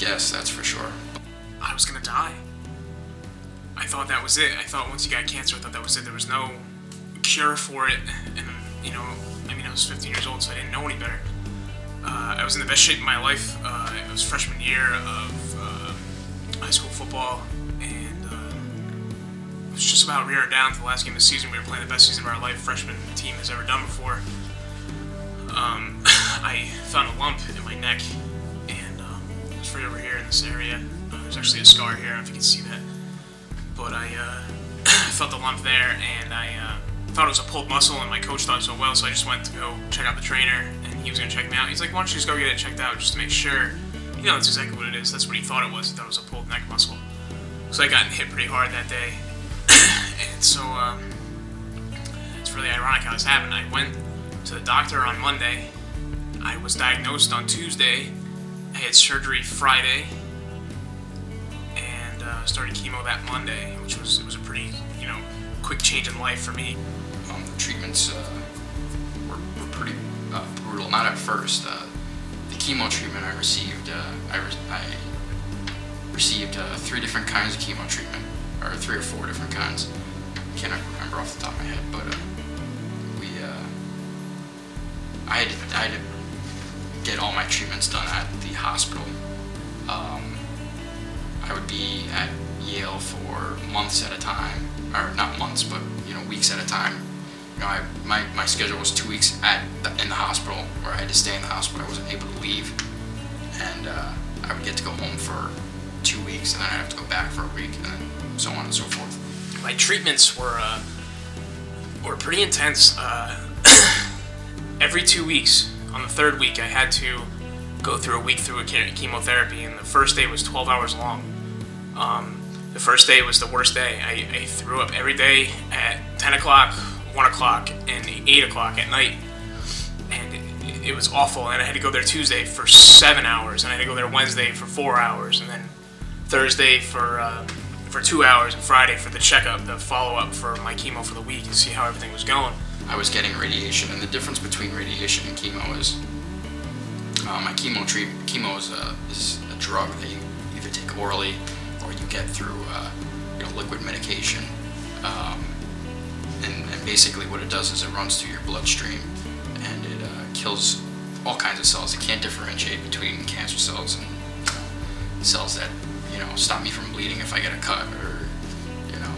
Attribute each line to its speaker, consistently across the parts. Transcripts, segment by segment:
Speaker 1: Yes, that's for sure.
Speaker 2: I was gonna die. I thought that was it. I thought once you got cancer, I thought that was it. There was no cure for it, and you know, I mean, I was 15 years old, so I didn't know any better. I was in the best shape of my life. It was freshman year of high school football, and it was just about rearing down to the last game of the season. We were playing the best season of our life freshman team has ever done before. I found a lump in my neck, and it was right over here in this area. There's actually a scar here, I don't know if you can see that. But I felt the lump there, and I thought it was a pulled muscle, and my coach thought so well, so I just went to go check out the trainer, and he was going to check me out. He's like, why don't you just go get it checked out just to make sure. You know, that's exactly what it is. That's what he thought it was. He thought it was a pulled neck muscle. So I got hit pretty hard that day. And so it's really ironic how this happened. I went to the doctor on Monday. I was diagnosed on Tuesday. I had surgery Friday. And started chemo that Monday, which was a pretty, you know, quick change in life for me.
Speaker 1: The treatments were pretty brutal. Not at first. The chemo treatment I received, I received 3 different kinds of chemo treatment, or 3 or 4 different kinds. I can't remember off the top of my head, but I had to get all my treatments done at the hospital. I would be at Yale for months at a time, or not months, but you know, weeks at a time. You know, my schedule was 2 weeks in the hospital, where I had to stay in the hospital. I wasn't able to leave, and I would get to go home for 2 weeks, and then I'd have to go back for a week, and then so on and so forth.
Speaker 2: My treatments were pretty intense. Every 2 weeks, on the 3rd week, I had to go through a week through a chemotherapy, and the first day was 12 hours long. The first day was the worst day. I threw up every day at 10 o'clock, 1 o'clock, and 8 o'clock at night. And it was awful. And I had to go there Tuesday for 7 hours, and I had to go there Wednesday for 4 hours, and then Thursday for 2 hours, and Friday for the checkup, the follow-up for my chemo for the week, to see how everything was going.
Speaker 1: I was getting radiation, and the difference between radiation and chemo is my chemo is a drug that you either take orally or you get through you know, liquid medication, and basically what it does is it runs through your bloodstream, and it kills all kinds of cells. It can't differentiate between cancer cells and cells that, you know, stop me from bleeding if I get a cut, or you know,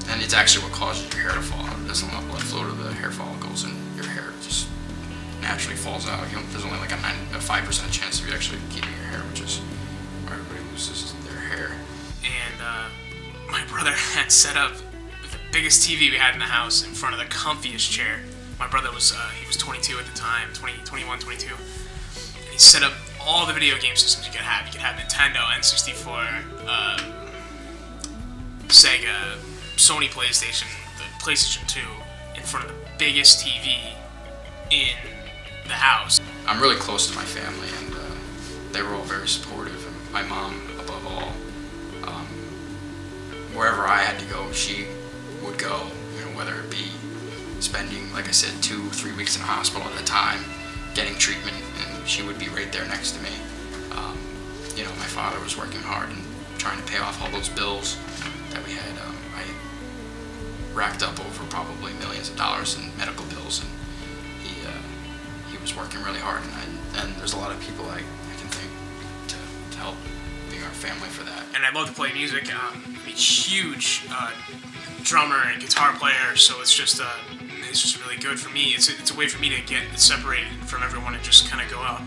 Speaker 1: and it's actually what causes your hair to fall out. It doesn't allow blood flow to the hair follicles, and your hair just naturally falls out. You know, there's only like a 5% chance of you actually keeping your hair, which is why everybody loses their hair.
Speaker 2: And my brother had set up the biggest TV we had in the house in front of the comfiest chair. My brother was he was 22 at the time, 21, 22. And he set up all the video game systems you could have. You could have Nintendo, N64, Sega, Sony PlayStation, the PlayStation 2 in front of the biggest TV in the house.
Speaker 1: I'm really close to my family, and they were all very supportive, and my mom above all. Wherever I had to go, she would go, you know, whether it be spending, like I said, 2 or 3 weeks in a hospital at a time, getting treatment, and she would be right there next to me. You know, my father was working hard and trying to pay off all those bills that we had. I racked up over probably millions of dollars in medical bills, and he was working really hard, and there's a lot of people I can thank to help being our family for that.
Speaker 2: And I love to play music. I'm a huge drummer and guitar player, so it's just really good for me. It's a way for me to get separated from everyone and just kind of go out.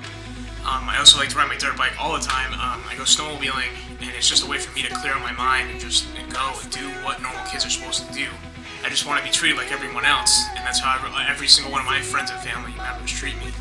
Speaker 2: I also like to ride my dirt bike all the time. I go snowmobiling, and it's just a way for me to clear my mind and just go and do what normal kids are supposed to do. I just want to be treated like everyone else, and that's how every single one of my friends and family members treat me.